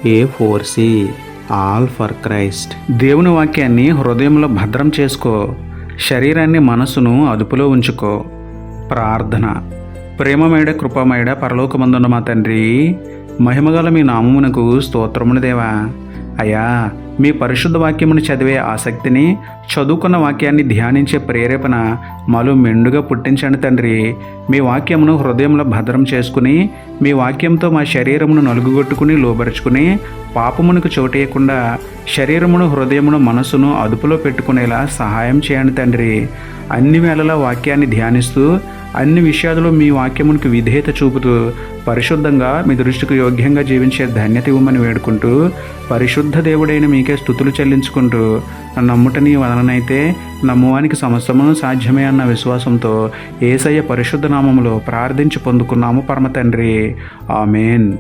A4C all for Christ. దేవుని వాక్యాన్ని హృదయంలో భద్రం చేసుకో. శరీరాన్ని మనసును అదుపులో ఉంచుకో. ప్రార్థన. ప్రేమమేడ కృపమేడ పరలోకమందున్న మా తండ్రి, మహిమగల మీ నామమునకు స్తోత్రములు దేవా. అయ్యా, మీ పరిశుద్ధ వాక్యమును చదివే ఆసక్తిని, చదువుకున్న వాక్యాన్ని ధ్యానించే ప్రేరేపణ మాలో మెండుగా పుట్టించండి తండ్రి. మీ వాక్యమును హృదయంలో భద్రం చేసుకుని, మీ వాక్యంతో మా శరీరమును నలుగుగొట్టుకుని లోబరుచుకుని, పాపమునకు చోటేయకుండా శరీరమును, హృదయమును, మనసును అదుపులో పెట్టుకునేలా సహాయం చేయండి తండ్రి. అన్ని వేళలా వాక్యాన్ని ధ్యానిస్తూ, అన్ని విషయాలలో మీ వాక్యమునికి విధేయత చూపుతూ, పరిశుద్ధంగా మీ దృష్టికి యోగ్యంగా జీవించే ధన్యత ఇవ్వమని వేడుకుంటూ, పరిశుద్ధ దేవుడైన మీకే స్తుతులు చెల్లించుకుంటూ, నమ్ముట నీ వలనైతే నమ్మువానికి సమస్తము సాధ్యమే అన్న విశ్వాసంతో యేసయ్య పరిశుద్ధ నామములో ప్రార్థించి పొందుకున్నాము పరమ తండ్రి. ఆమేన్.